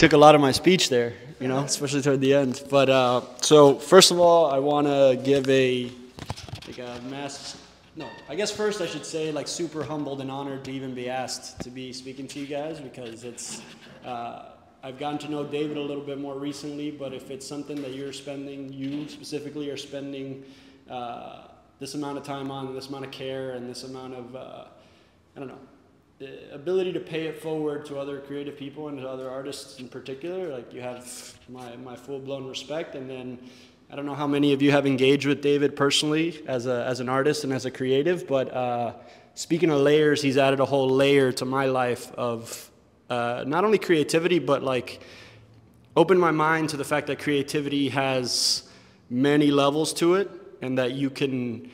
took a lot of my speech there, you know, especially toward the end. But so first of all, I want to give I guess first I should say like super humbled and honored to even be asked to be speaking to you guys, because it's, I've gotten to know David a little bit more recently, but if it's something that you specifically are spending this amount of time on, this amount of care, and this amount of, I don't know, the ability to pay it forward to other creative people and to other artists in particular, like you have my full-blown respect. And then I don't know how many of you have engaged with David personally as an artist and as a creative, but speaking of layers, he's added a whole layer to my life of not only creativity, but like opened my mind to the fact that creativity has many levels to it, and that you can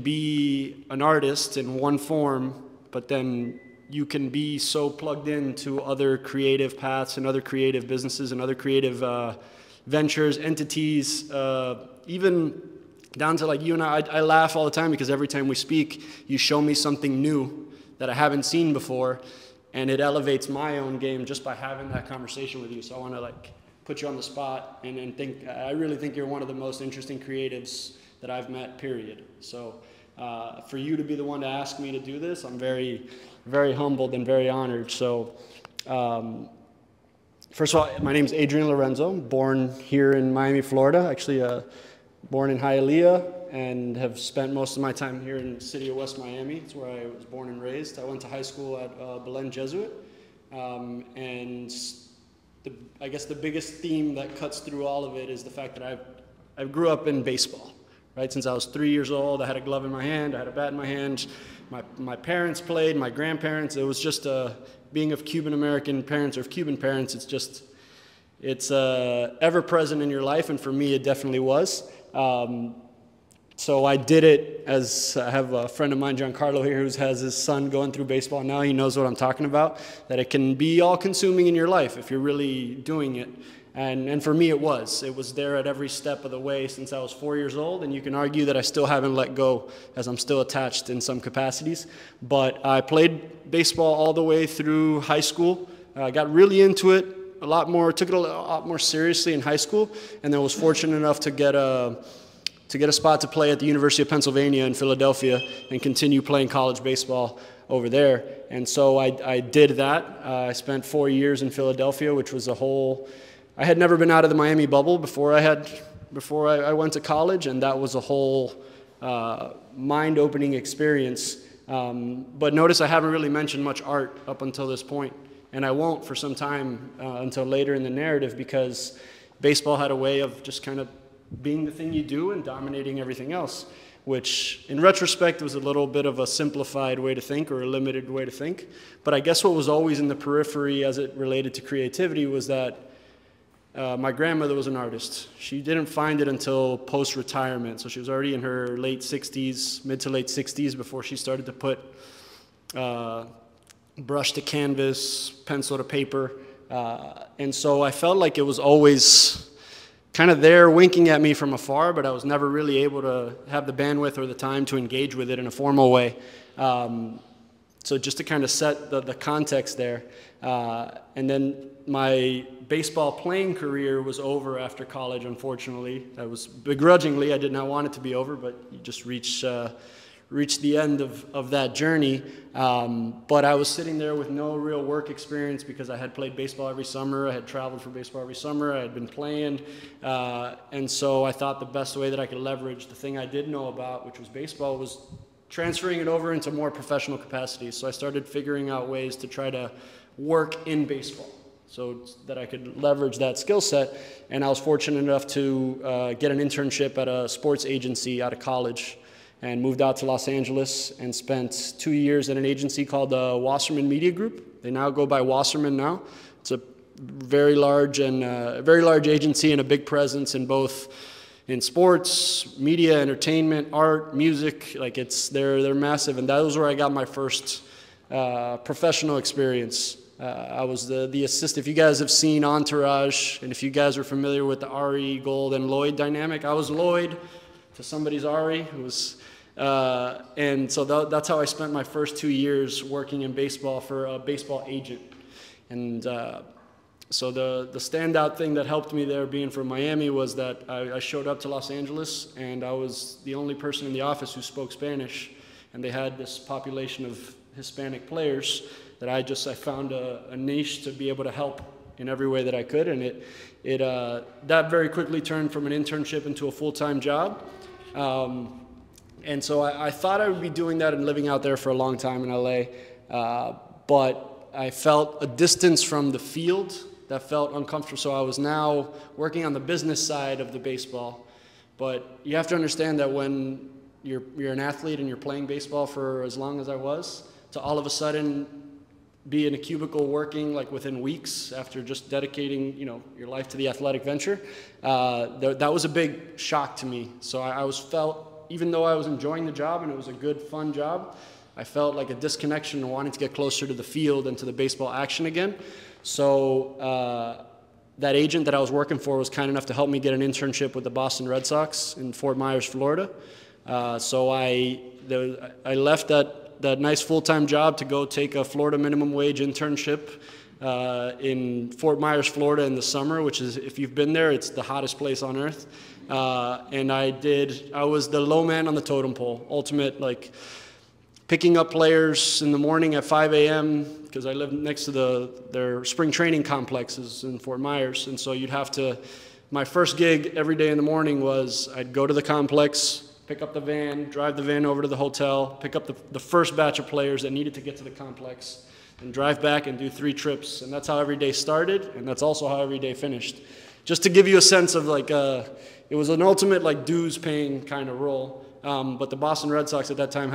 be an artist in one form, but then you can be so plugged into other creative paths and other creative businesses and other creative ventures, entities, even down to like you and I laugh all the time because every time we speak, you show me something new that I haven't seen before, and it elevates my own game just by having that conversation with you. So I want to like put you on the spot and I really think you're one of the most interesting creatives that I've met, period. So for you to be the one to ask me to do this, I'm very, very humbled and very honored. So first of all, my name is Adrian Lorenzo, born here in Miami, Florida, actually born in Hialeah, and have spent most of my time here in the city of West Miami. It's where I was born and raised. I went to high school at Belen Jesuit, and I guess the biggest theme that cuts through all of it is the fact that I grew up in baseball. Right, since I was 3 years old, I had a glove in my hand, I had a bat in my hand. My parents played, my grandparents. It was just being of Cuban-American parents or of Cuban parents, it's ever present in your life, and for me it definitely was. So I did it as I have a friend of mine, Giancarlo here, who has his son going through baseball now. He knows what I'm talking about, that it can be all-consuming in your life if you're really doing it. And for me, it was there at every step of the way since I was 4 years old, and you can argue that I still haven't let go, as I'm still attached in some capacities. But I played baseball all the way through high school. I got really into it took it a lot more seriously in high school, and then was fortunate enough to get a spot to play at the University of Pennsylvania in Philadelphia and continue playing college baseball over there. And so I did that. I spent 4 years in Philadelphia, which was I had never been out of the Miami bubble before I went to college, and that was a whole mind-opening experience. But notice I haven't really mentioned much art up until this point, and I won't for some time until later in the narrative, because baseball had a way of just kind of being the thing you do and dominating everything else, which in retrospect was a little bit of a simplified way to think, or a limited way to think. But I guess what was always in the periphery as it related to creativity was that my grandmother was an artist. She didn't find it until post-retirement, so she was already in her late 60s, mid to late 60s, before she started to put brush to canvas, pencil to paper, and so I felt like it was always kind of there winking at me from afar, but I was never really able to have the bandwidth or the time to engage with it in a formal way. So just to kind of set the context there, and then my baseball playing career was over after college, unfortunately. I was begrudgingly, I did not want it to be over, but you just reach the end of that journey. But I was sitting there with no real work experience because I had played baseball every summer. I had traveled for baseball every summer. I had been playing. And so I thought the best way that I could leverage the thing I did know about, which was baseball, was transferring it over into more professional capacities. So I started figuring out ways to try to work in baseball so that I could leverage that skill set. And I was fortunate enough to get an internship at a sports agency out of college, and moved out to Los Angeles and spent 2 years at an agency called the Wasserman Media Group. They now go by Wasserman now. It's a very large agency and a big presence in both in sports, media, entertainment, art, music. Like they're massive, and that was where I got my first professional experience. I was the assistant. If you guys have seen Entourage, and if you guys are familiar with the Ari, Gold, and Lloyd dynamic, I was Lloyd to somebody's Ari, who was, and so that's how I spent my first 2 years working in baseball for a baseball agent. And So the standout thing that helped me there, being from Miami, was that I showed up to Los Angeles and I was the only person in the office who spoke Spanish, and they had this population of Hispanic players that I found a niche to be able to help in every way that I could, and that very quickly turned from an internship into a full-time job. And so I thought I would be doing that and living out there for a long time in LA, but I felt a distance from the field that felt uncomfortable. So I was now working on the business side of the baseball. But you have to understand that when you're an athlete and you're playing baseball for as long as I was, to all of a sudden be in a cubicle working like within weeks after just dedicating, your life to the athletic venture, that was a big shock to me. So I felt, even though I was enjoying the job and it was a good, fun job, I felt like a disconnection and wanting to get closer to the field and to the baseball action again. So that agent that I was working for was kind enough to help me get an internship with the Boston Red Sox in Fort Myers, Florida. So I left that nice full-time job to go take a Florida minimum wage internship in Fort Myers, Florida in the summer, which is, if you've been there, it's the hottest place on earth. And I was the low man on the totem pole, ultimate, like, picking up players in the morning at 5 a.m. because I lived next to their spring training complexes in Fort Myers. And so my first gig every day in the morning was I'd go to the complex, pick up the van, drive the van over to the hotel, pick up the first batch of players that needed to get to the complex, and drive back and do 3 trips. And that's how every day started, and that's also how every day finished. Just to give you a sense of it was an ultimate dues paying kind of role. But the Boston Red Sox at that time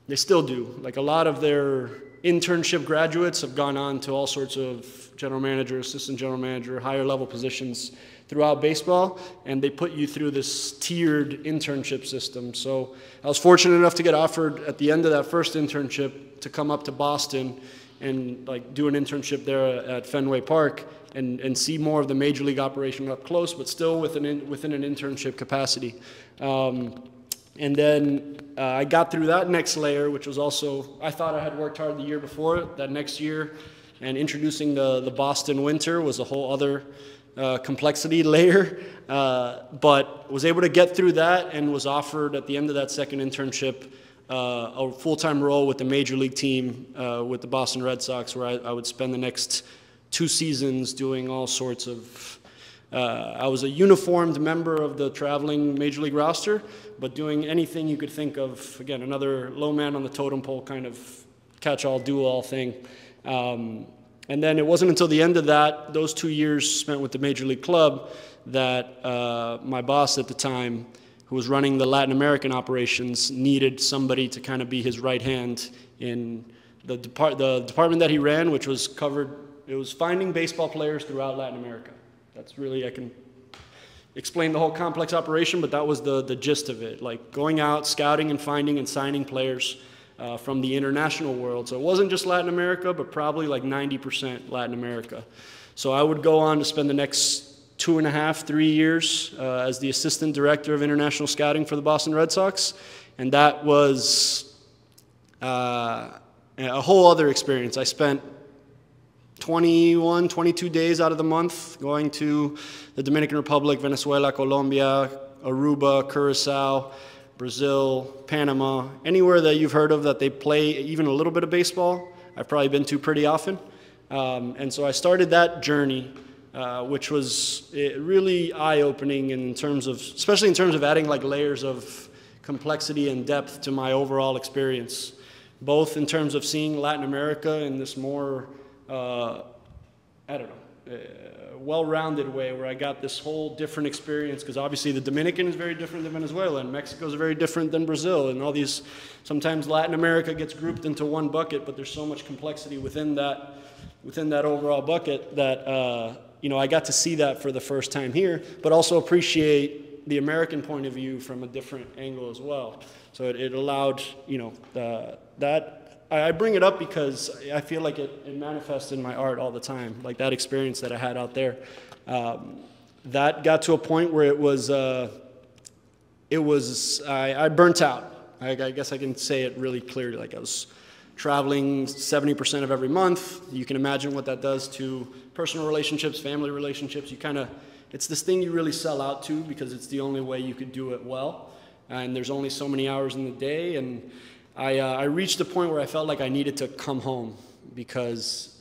they still do. A lot of their internship graduates have gone on to all sorts of general manager, assistant general manager, higher level positions throughout baseball, and they put you through this tiered internship system. So I was fortunate enough to get offered at the end of that first internship to come up to Boston and do an internship there at Fenway Park and see more of the major league operation up close, but still within an internship capacity. And then I got through that next layer, which was also, I thought I had worked hard the year before, that next year, and introducing the Boston winter was a whole other complexity layer, but was able to get through that and was offered at the end of that second internship a full-time role with the major league team with the Boston Red Sox, where I would spend the next 2 seasons doing all sorts of I was a uniformed member of the traveling major league roster, but doing anything you could think of. Again, another low man on the totem pole kind of catch-all, do-all thing. And then it wasn't until the end of those 2 years spent with the major league club, that my boss at the time, who was running the Latin American operations, needed somebody to kind of be his right hand in the department that he ran, which was it was finding baseball players throughout Latin America. That's really, I can explain the whole complex operation, but that was the gist of it. Going out, scouting and finding and signing players from the international world. So it wasn't just Latin America, but probably 90% Latin America. So I would go on to spend the next 2.5, 3 years as the assistant director of international scouting for the Boston Red Sox. And that was a whole other experience. I spent 21, 22 days out of the month going to the Dominican Republic, Venezuela, Colombia, Aruba, Curacao, Brazil, Panama, anywhere that you've heard of that they play even a little bit of baseball, I've probably been to pretty often. And so I started that journey, which was really eye-opening especially in terms of adding alayers of complexity and depth to my overall experience, both in terms of seeing Latin America in this more well-rounded way, where I got this whole different experience, because obviously the Dominican is very different than Venezuela, and Mexico is very different than Brazil, and all these, sometimes Latin America gets grouped into one bucket, but there's so much complexity within that overall bucket that, I got to see that for the first time here, but also appreciate the American point of view from a different angle as well. So it allowed, that. I bring it up because I feel like it manifests in my art all the time, that experience that I had out there. That got to a point where I burnt out. I guess I can say it really clearly. traveling 70% of every month. You can imagine what that does to personal relationships, family relationships. It's this thing you really sell out to because it's the only way you could do it well. And there's only so many hours in the day. And I reached a point where I felt like I needed to come home because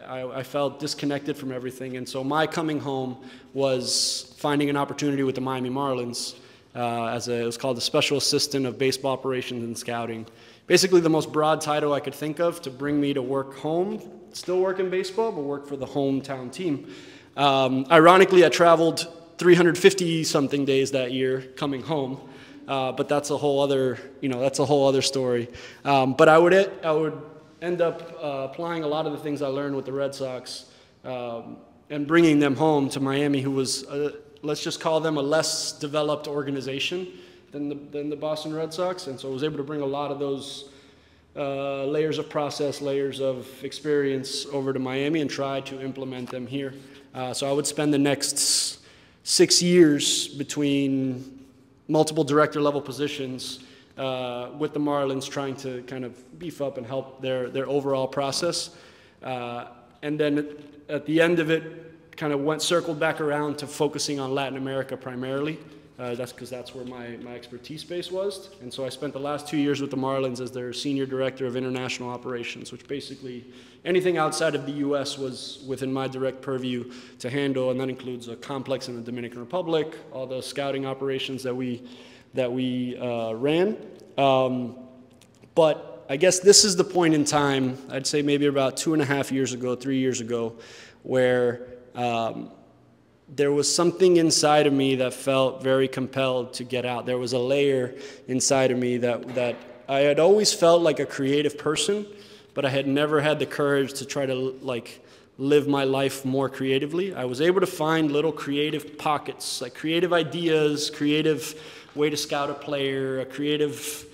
I felt disconnected from everything. And so my coming home was finding an opportunity with the Miami Marlins it was called the Special Assistant of Baseball Operations and Scouting. Basically the most broad title I could think of to bring me to work home, still work in baseball, but work for the hometown team. Ironically, I traveled 350-something days that year coming home. But that's a whole other story. But I would end up applying a lot of the things I learned with the Red Sox and bringing them home to Miami, who was, let's just call them a less developed organization than the Boston Red Sox. And so I was able to bring a lot of those layers of process, layers of experience over to Miami and try to implement them here. So I would spend the next 6 years between multiple director level positions with the Marlins, trying to kind of beef up and help their overall process. And then at the end of it, kind of circled back around to focusing on Latin America primarily. That's because that's where my expertise base was. And so I spent the last 2 years with the Marlins as their senior director of international operations, which basically anything outside of the U.S. was within my direct purview to handle, and that includes a complex in the Dominican Republic, all the scouting operations that we ran. But I guess this is the point in time, I'd say maybe about 2.5 years ago, 3 years ago, where there was something inside of me that felt very compelled to get out. There was a layer inside of me that I had always felt like a creative person, but I had never had the courage to try to live my life more creatively. I was able to find little creative pockets, like creative ideas, creative way to scout a player, a creative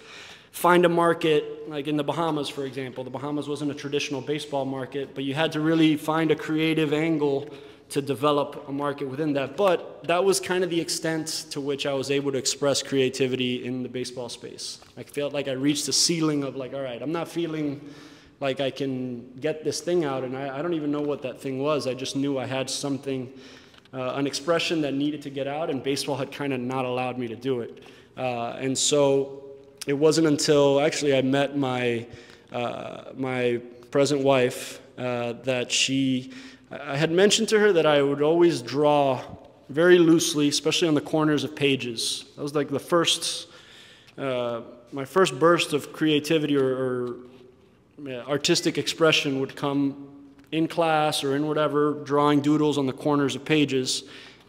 find a market, like in the Bahamas, for example. The Bahamas wasn't a traditional baseball market, but you had to really find a creative angle to develop a market within that. But that was kind of the extent to which I was able to express creativity in the baseball space. I felt like I reached a ceiling of all right, I'm not feeling like I can get this thing out, and I don't even know what that thing was. I just knew I had something, an expression that needed to get out, and baseball had kind of not allowed me to do it. And so it wasn't until actually I met my present wife that I had mentioned to her that I would always draw very loosely, especially on the corners of pages. That was like my first burst of creativity or artistic expression would come in class or in whatever, drawing doodles on the corners of pages.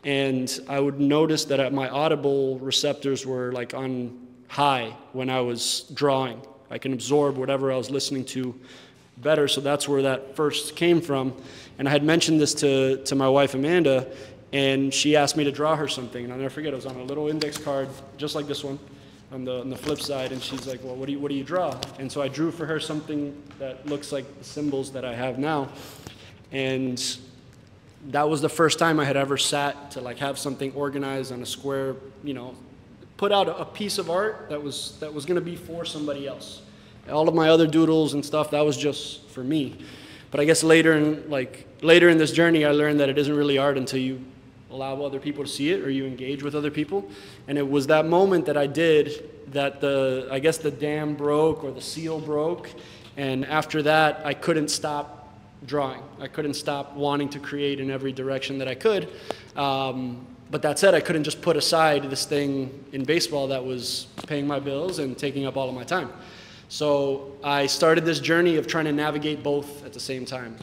And I would notice that my audible receptors were on high when I was drawing. I can absorb whatever I was listening to better, so that's where that first came from. And I had mentioned this to my wife Amanda, and she asked me to draw her something, and I'll never forget, it was on a little index card just like this one on the flip side, and she's like, well, what do you draw? And so I drew for her something that looks like the symbols that I have now, and that was the first time I had ever sat to have something organized on a square, put out a piece of art that was going to be for somebody else. All of my other doodles and stuff, that was just for me. But I guess later in this journey, I learned that it isn't really art until you allow other people to see it or you engage with other people. And it was that moment that I did that I guess the dam broke or the seal broke. And after that, I couldn't stop drawing. I couldn't stop wanting to create in every direction that I could. But that said, I couldn't just put aside this thing in baseball that was paying my bills and taking up all of my time. So I started this journey of trying to navigate both at the same time,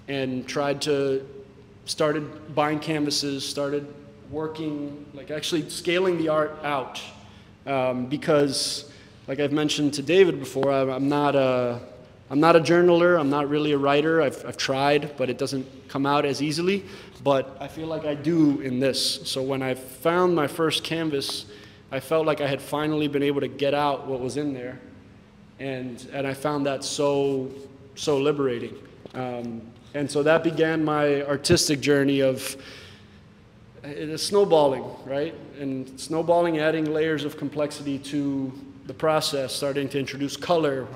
and started buying canvases, started working, actually scaling the art out, because like I've mentioned to David before, I'm not a journaler, I'm not really a writer. I've tried, but it doesn't come out as easily, but I feel like I do in this. So when I found my first canvas, I felt like I had finally been able to get out what was in there, and I found that so liberating. And so that began my artistic journey of snowballing, right? And snowballing, adding layers of complexity to the process, starting to introduce color.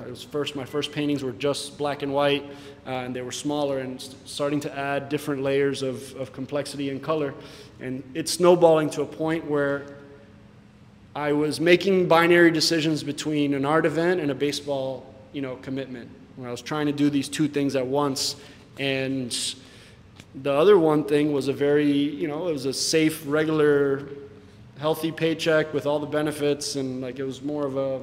My first paintings were just black and white, and they were smaller, and starting to add different layers of complexity and color. And it's snowballing to a point where I was making binary decisions between an art event and a baseball, commitment, when I was trying to do these two things at once. And the other one thing was a very, it was a safe, regular, healthy paycheck with all the benefits, and it was more of a,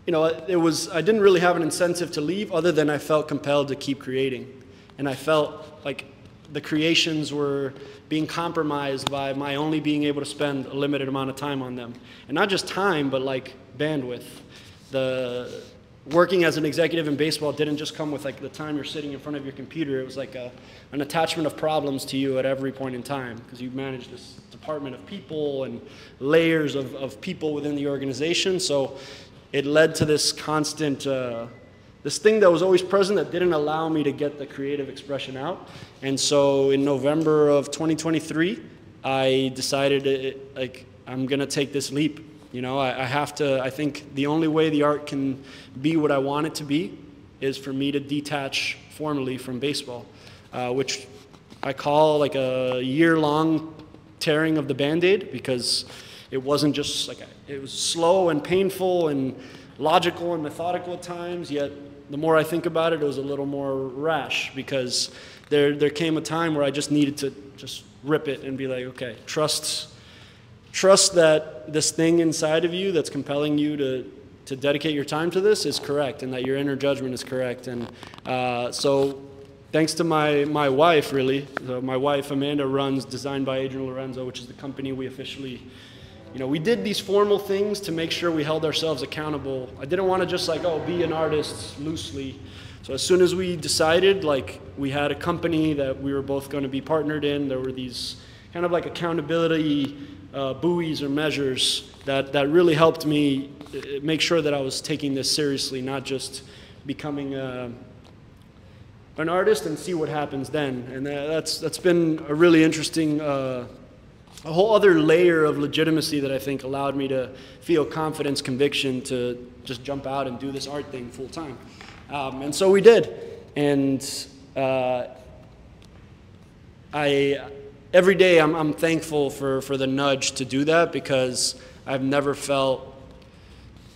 I didn't really have an incentive to leave other than I felt compelled to keep creating. And I felt like the creations were being compromised by my only being able to spend a limited amount of time on them. And not just time, but bandwidth. Working as an executive in baseball didn't just come with the time you're sitting in front of your computer. It was an attachment of problems to you at every point in time, because you manage this department of people and layers of people within the organization. So it led to this constant, this thing that was always present that didn't allow me to get the creative expression out. And so in November of 2023, I decided I'm gonna take this leap. I have to, I think the only way the art can be what I want it to be is for me to detach formally from baseball, which I call a year-long tearing of the Band-Aid, because it wasn't just it was slow and painful and logical and methodical at times, yet the more I think about it, it was a little more rash, because there came a time where I just needed to just rip it and be like, okay, trust that this thing inside of you that's compelling you to dedicate your time to this is correct, and that your inner judgment is correct. And so thanks to my wife, really. So my wife, Amanda, runs Designed by Adrian Lorenzo, which is the company we officially, we did these formal things to make sure we held ourselves accountable. I didn't want to just be an artist loosely. So as soon as we decided, we had a company that we were both going to be partnered in, there were these kind of accountability buoys or measures that really helped me make sure that I was taking this seriously, not just becoming an artist and see what happens then. And that's been a really interesting, a whole other layer of legitimacy that I think allowed me to feel confidence, conviction to just jump out and do this art thing full time. And so we did. And every day I'm thankful for the nudge to do that, because I've never felt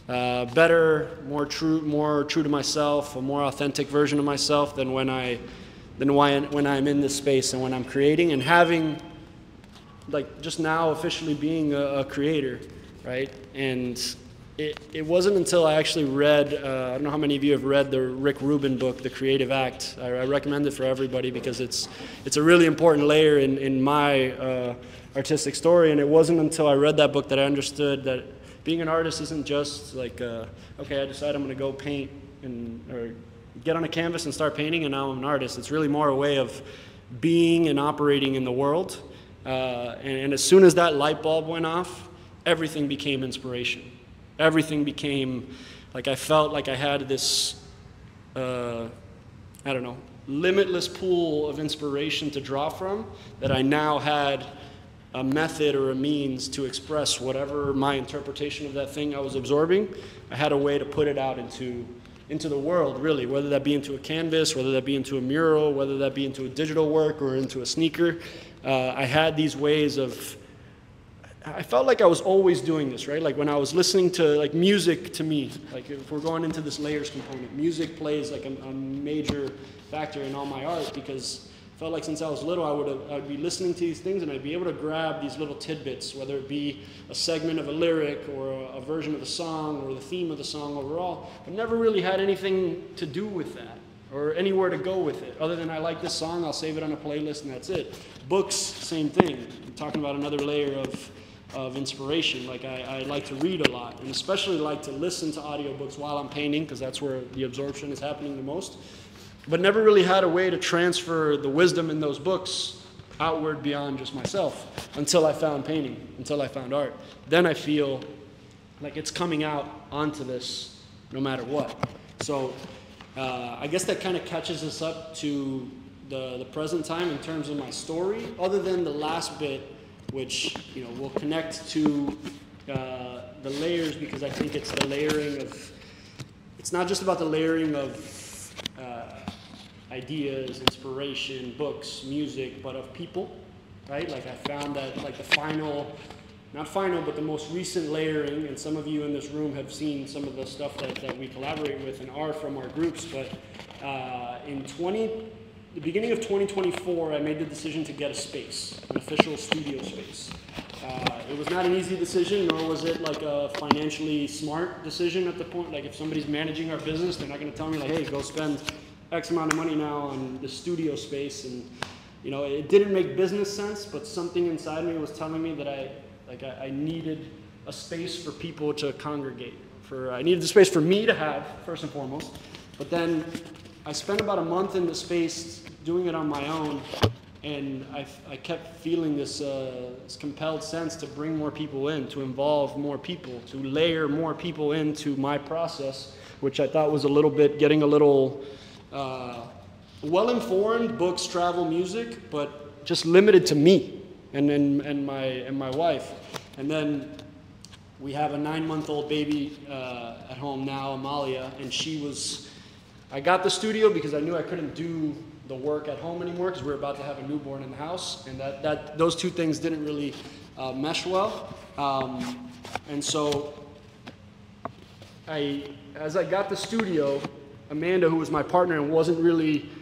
better, more true to myself, a more authentic version of myself than when I'm in this space and when I'm creating, and having just now officially being a creator, right? And it wasn't until I actually read, I don't know how many of you have read the Rick Rubin book, The Creative Act. I recommend it for everybody, because it's a really important layer in my artistic story. And it wasn't until I read that book that I understood that being an artist isn't just okay, I decide I'm going to go paint or get on a canvas and start painting, and now I'm an artist. It's really more a way of being and operating in the world. And as soon as that light bulb went off, everything became inspiration. Everything became, I felt like I had this, I don't know, limitless pool of inspiration to draw from, that I now had a method or a means to express whatever my interpretation of that thing I was absorbing. I had a way to put it out into the world, really, whether that be into a canvas, whether that be into a mural, whether that be into a digital work or into a sneaker. I had these ways of, I felt like I was always doing this, right? When I was listening to, music to me, if we're going into this layers component, music plays a major factor in all my art, because I felt like since I was little, I'd be listening to these things and I'd be able to grab these little tidbits, whether it be a segment of a lyric or a version of a song or the theme of the song overall, but never really had anything to do with that or anywhere to go with it, other than I like this song, I'll save it on a playlist and that's it. Books, same thing. I'm talking about another layer of inspiration. I like to read a lot, and especially like to listen to audiobooks while I'm painting, because that's where the absorption is happening the most, but never really had a way to transfer the wisdom in those books outward beyond just myself until I found painting, until I found art. Then I feel like it's coming out onto this no matter what. So I guess that kind of catches us up to the present time in terms of my story, other than the last bit, which will connect to the the layers, because I think it's the layering of, it's not just about the layering of ideas, inspiration, books, music, but of people, right? Like I found that like the final, not final, but the most recent layering, and some of you in this room have seen some of the stuff that we collaborate with and are from our groups, but the beginning of 2024, I made the decision to get a space, an official studio space. It was not an easy decision, nor was it like a financially smart decision at the point. Like if somebody's managing our business, they're not going to tell me like, hey, go spend X amount of money now on the studio space. And you know, it didn't make business sense, but something inside me was telling me that I needed a space for people to congregate. I needed the space for me to have, first and foremost. But then I spent about a month in the space doing it on my own, and I kept feeling this compelled sense to bring more people in, to involve more people, to layer more people into my process, which I thought was getting a little well-informed, books, travel, music, but just limited to me and my wife. And then we have a 9-month-old baby at home now, Amalia, and I got the studio because I knew I couldn't do the work at home anymore because we were about to have a newborn in the house, and those two things didn't really mesh well. And so as I got the studio, Amanda, who was my partner,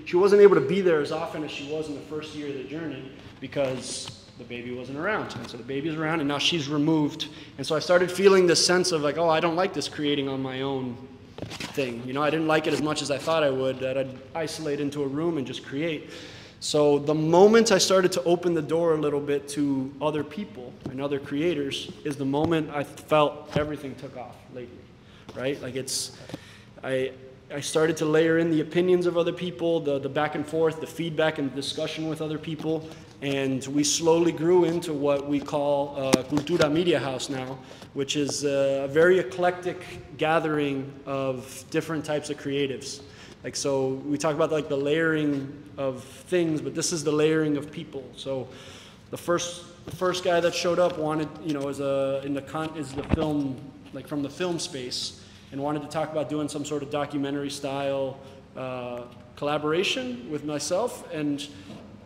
she wasn't able to be there as often as she was in the first year of the journey because the baby wasn't around. And so the baby's around, and now she's removed. And so I started feeling this sense of like, oh, I don't like this creating on my own thing. You know, I didn't like it as much as I thought I would, that I'd isolate into a room and just create. So the moment I started to open the door a little bit to other people and other creators is the moment I felt everything took off lately, right? Like I started to layer in the opinions of other people, the back and forth, the feedback and discussion with other people, and we slowly grew into what we call Cultura Media House now, which is a very eclectic gathering of different types of creatives. Like, so we talk about like the layering of things, but this is the layering of people. So the first guy that showed up wanted, you know, is the film, like from the film space, and wanted to talk about doing some sort of documentary style collaboration with myself, and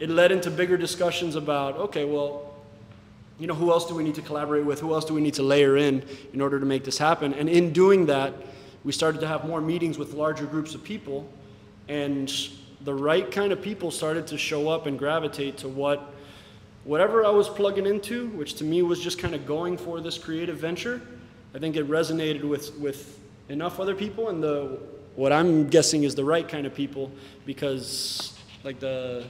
it led into bigger discussions about, okay, well, you know, who else do we need to collaborate with? Who else do we need to layer in order to make this happen? And in doing that, we started to have more meetings with larger groups of people, and the right kind of people started to show up and gravitate to whatever I was plugging into, which to me was just kind of going for this creative venture. I think it resonated with enough other people, and what I'm guessing is the right kind of people, because like the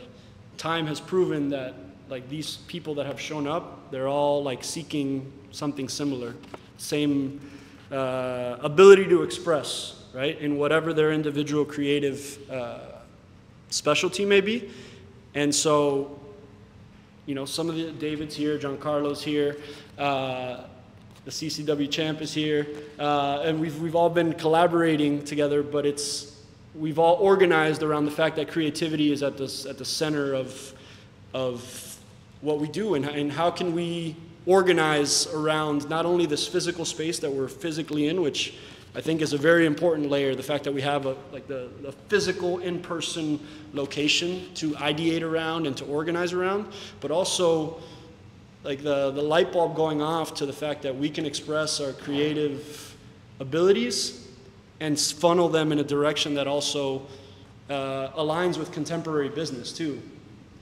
time has proven that like these people that have shown up, they're all like seeking something similar, same ability to express, right, in whatever their individual creative specialty may be. And so, you know, some of the David's here, Giancarlo's here, the CCW champ is here, and we've all been collaborating together, but we've all organized around the fact that creativity is at the center of what we do, and how can we organize around not only this physical space that we're physically in, which I think is a very important layer, the fact that we have the physical in-person location to ideate around and to organize around, but also like the light bulb going off to the fact that we can express our creative abilities and funnel them in a direction that also aligns with contemporary business too.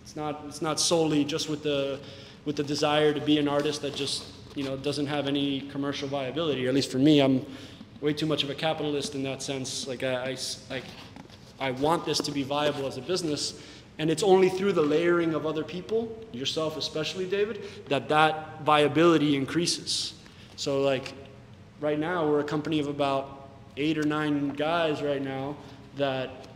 It's not solely just with the desire to be an artist that just, you know, doesn't have any commercial viability. Or at least for me, I'm way too much of a capitalist in that sense. Like I want this to be viable as a business, and it's only through the layering of other people, yourself especially, David, that viability increases. So like right now, we're a company of about 8 or 9 guys right now that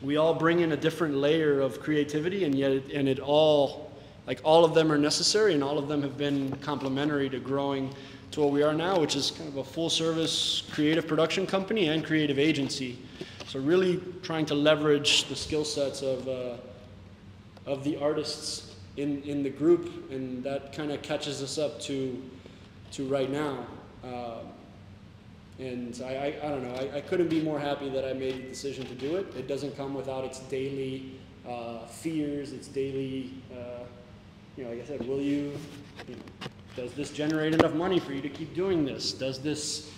we all bring in a different layer of creativity, and yet all of them are necessary, and all of them have been complementary to growing to what we are now, which is kind of a full-service creative production company and creative agency. So really trying to leverage the skill sets of the artists in the group, and that kind of catches us up to right now. And I don't know, I couldn't be more happy that I made the decision to do it. It doesn't come without its daily fears, its daily, like I said, does this generate enough money for you to keep doing this? Does this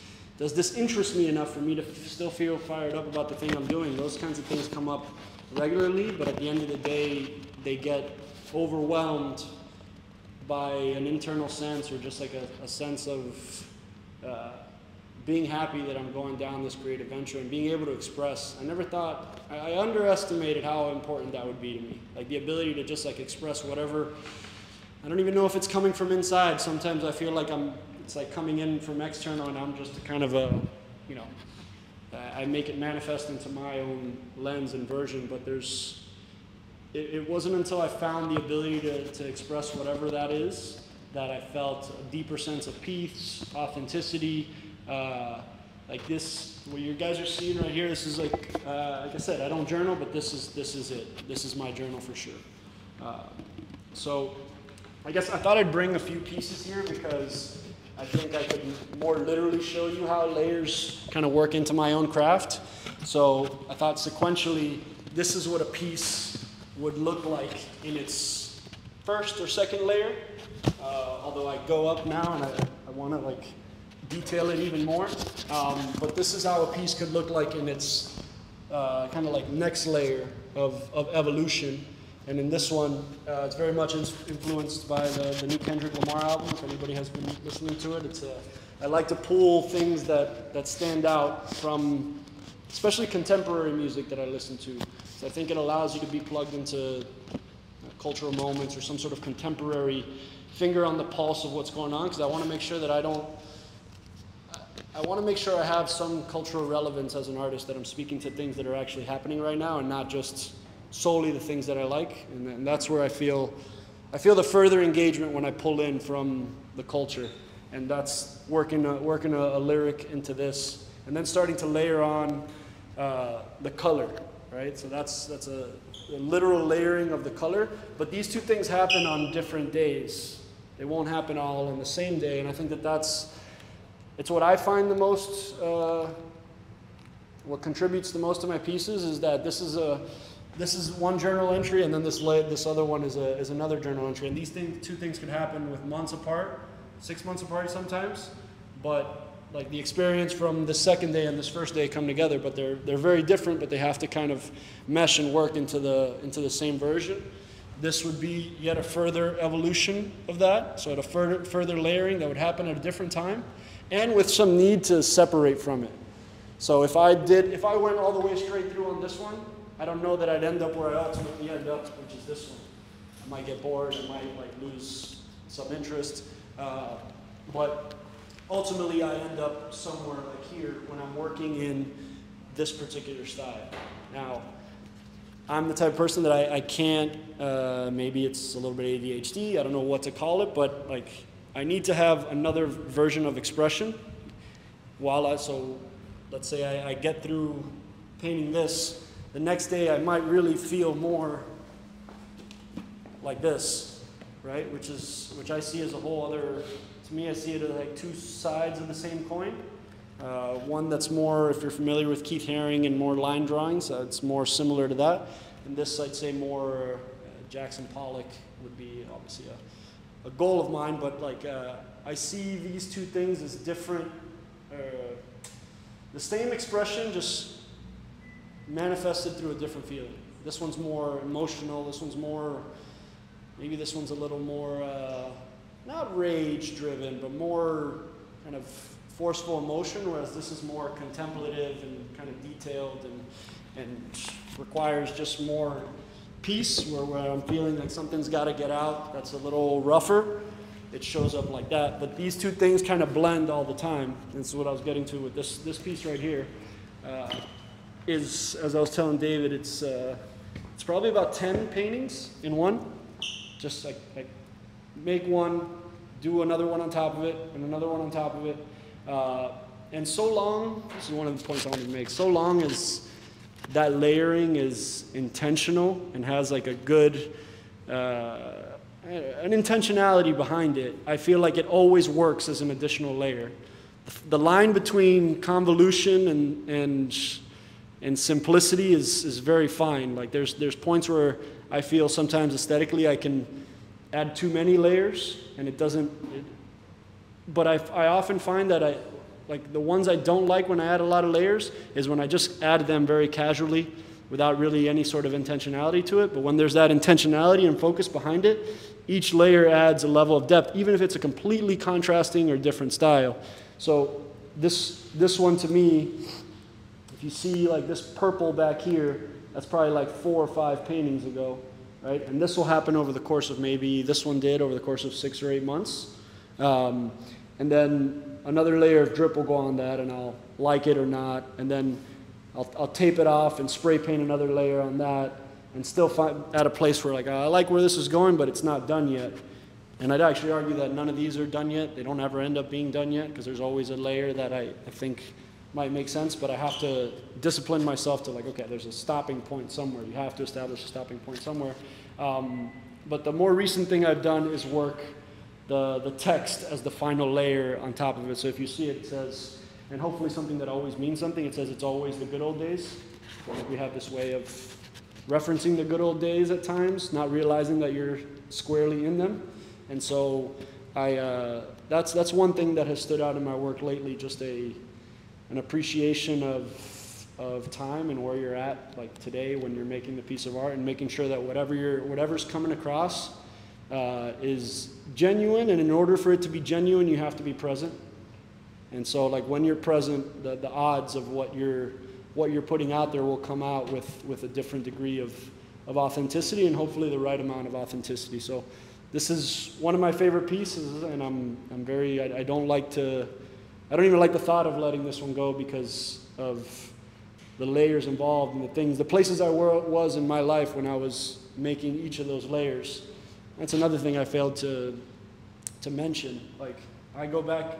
interest me enough for me to still feel fired up about the thing I'm doing? Those kinds of things come up regularly, but at the end of the day, they get overwhelmed by an internal sense, or just like a sense of being happy that I'm going down this creative venture and being able to express. I underestimated how important that would be to me. Like the ability to just like express whatever. I don't even know if it's coming from inside. Sometimes I feel like it's like coming in from external, and I'm just kind of I make it manifest into my own lens and version, but it wasn't until I found the ability to express whatever that is that I felt a deeper sense of peace, authenticity, like this, what you guys are seeing right here. This is like I said, I don't journal, but this is it. This is my journal for sure. So I guess I thought I'd bring a few pieces here because I think I could more literally show you how layers kind of work into my own craft. So I thought sequentially, this is what a piece would look like in its first or second layer. Although I go up now and I want to like detail it even more. But this is how a piece could look like in its kind of like next layer of evolution. And in this one, it's very much influenced by the new Kendrick Lamar album. If anybody has been listening to it, I like to pull things that stand out from, especially contemporary music that I listen to. So I think it allows you to be plugged into cultural moments or some sort of contemporary finger on the pulse of what's going on. Because I want to make sure that I want to make sure I have some cultural relevance as an artist, that I'm speaking to things that are actually happening right now and not just solely the things that I like. And that's where I feel the further engagement when I pull in from the culture. And that's working a lyric into this, and then starting to layer on the color, right? So that's a literal layering of the color. But these two things happen on different days. They won't happen all on the same day. And I think it's what I find the most, what contributes the most to my pieces is that this is one journal entry, and then this other one is another journal entry. And these two things could happen with months apart, 6 months apart sometimes. But like the experience from the second day and this first day come together, but they're very different, but they have to kind of mesh and work into the same version. This would be yet a further evolution of that, so at a further layering that would happen at a different time, and with some need to separate from it. So if I went all the way straight through on this one, I don't know that I'd end up where I ultimately end up, which is this one. I might get bored, I might like lose some interest, but ultimately I end up somewhere like here when I'm working in this particular style. Now, I'm the type of person that I can't, maybe it's a little bit ADHD, I don't know what to call it, but like I need to have another version of expression so let's say I get through painting this, the next day I might really feel more like this, right? Which I see as a whole other, to me I see it as like two sides of the same coin. One that's more, if you're familiar with Keith Haring and more line drawings, it's more similar to that. And this I'd say more Jackson Pollock would be obviously a goal of mine, but like I see these two things as different, the same expression, just manifested through a different feeling. This one's more emotional, this one's more, maybe this one's a little more, not rage driven, but more kind of forceful emotion, whereas this is more contemplative and kind of detailed and requires just more peace, where I'm feeling like something's got to get out, that's a little rougher. It shows up like that. But these two things kind of blend all the time. This is what I was getting to with this piece right here. Is, as I was telling David, it's probably about 10 paintings in one. Just like make one, do another one on top of it, and another one on top of it. And so long, this is one of the points I wanted to make, so long as that layering is intentional and has like a good, an intentionality behind it, I feel like it always works as an additional layer. the line between convolution and simplicity is very fine. Like there's points where I feel sometimes aesthetically I can add too many layers, and it doesn't. But I often find that like the ones I don't like when I add a lot of layers is when I just add them very casually without really any sort of intentionality to it. But when there's that intentionality and focus behind it, each layer adds a level of depth, even if it's a completely contrasting or different style. So this one to me, if you see like this purple back here, that's probably like 4 or 5 paintings ago, right? And this will happen over the course of maybe, this one did over the course of 6 or 8 months. And then another layer of drip will go on that, and I'll like it or not, and then I'll tape it off and spray paint another layer on that, and still find at a place where like, I like where this is going, but it's not done yet. And I'd actually argue that none of these are done yet. They don't ever end up being done yet, because there's always a layer that I think might make sense, but I have to discipline myself to like, okay, there's a stopping point somewhere. You have to establish a stopping point somewhere. But the more recent thing I've done is work the text as the final layer on top of it. So if you see it, it says, and hopefully something that always means something, it says it's always the good old days. Like we have this way of referencing the good old days at times, not realizing that you're squarely in them. And so that's one thing that has stood out in my work lately, just an appreciation of time and where you're at, like today when you're making the piece of art, and making sure that whatever's coming across is genuine, and in order for it to be genuine, you have to be present. And so like when you're present, the odds of what you're putting out there will come out with a different degree of authenticity, and hopefully the right amount of authenticity. So this is one of my favorite pieces, and I don't even like the thought of letting this one go because of the layers involved and the places I was in my life when I was making each of those layers. That's another thing I failed to mention. Like I go back,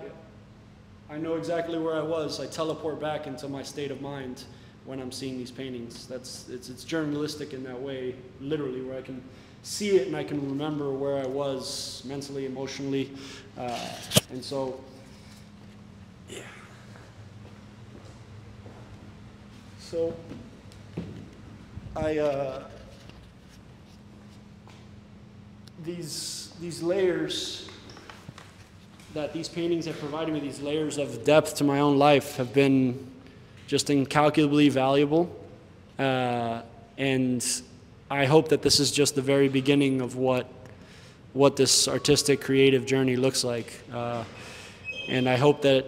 I know exactly where I was. I teleport back into my state of mind when I'm seeing these paintings. It's journalistic in that way, literally, where I can see it and I can remember where I was mentally, emotionally, and so, yeah. So, these layers that these paintings have provided me, these layers of depth to my own life, have been just incalculably valuable, and I hope that this is just the very beginning of what this artistic, creative journey looks like. And I hope that,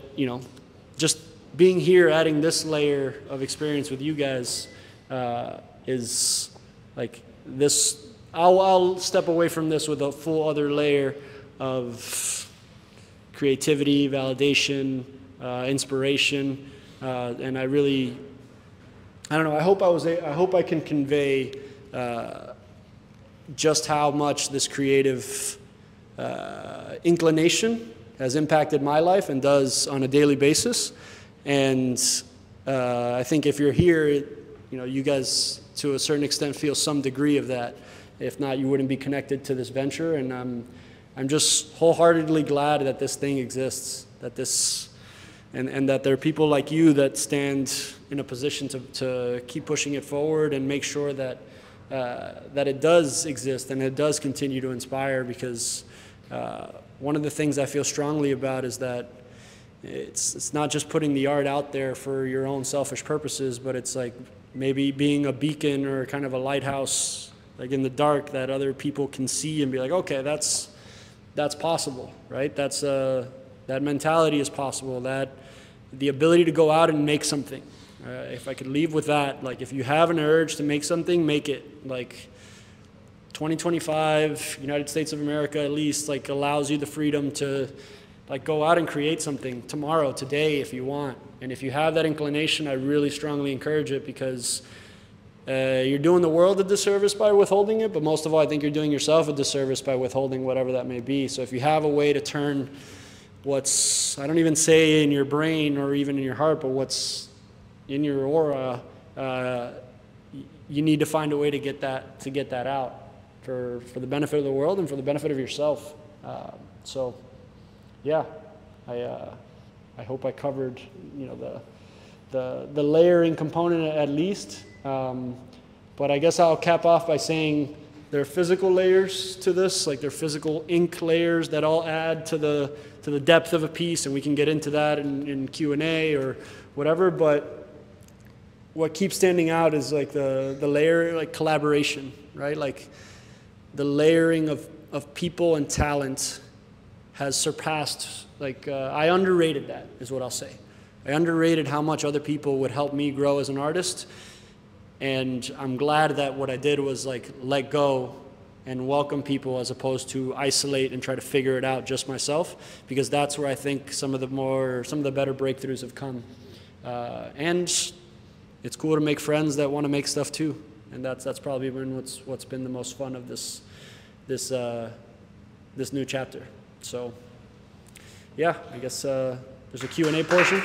just being here, adding this layer of experience with you guys is like this. I'll step away from this with a full other layer of creativity, validation, inspiration, and I don't know. I hope I can convey just how much this creative inclination has impacted my life and does on a daily basis. And I think if you're here, you guys to a certain extent feel some degree of that. If not, you wouldn't be connected to this venture. And I'm just wholeheartedly glad that this thing exists, and that there are people like you that stand in a position to keep pushing it forward and make sure that it does exist and it does continue to inspire, because one of the things I feel strongly about is that it's not just putting the art out there for your own selfish purposes, but it's like maybe being a beacon or kind of a lighthouse, like in the dark, that other people can see and be like, okay, that's possible, right? That mentality is possible, that the ability to go out and make something. If I could leave with that, like if you have an urge to make something, make it. Like 2025, United States of America at least, like allows you the freedom to like go out and create something tomorrow, today, if you want. And if you have that inclination, I really strongly encourage it, because you're doing the world a disservice by withholding it, but most of all, I think you're doing yourself a disservice by withholding whatever that may be. So if you have a way to turn what's, I don't even say in your brain or even in your heart, but what's in your aura, you need to find a way to get that out for the benefit of the world and for the benefit of yourself. So, yeah, I hope I covered, you know, the layering component at least. But I guess I'll cap off by saying there are physical layers to this, like there are physical ink layers that all add to the depth of a piece, and we can get into that in Q&A or whatever. But what keeps standing out is like the layer, like collaboration, right? Like the layering of people and talent has surpassed, like I underrated that, is what I'll say. I underrated how much other people would help me grow as an artist. And I'm glad that what I did was like let go and welcome people as opposed to isolate and try to figure it out just myself, because that's where I think some of the better breakthroughs have come. And it's cool to make friends that want to make stuff too. And that's probably been what's been the most fun of this new chapter. So yeah, I guess there's a Q&A portion.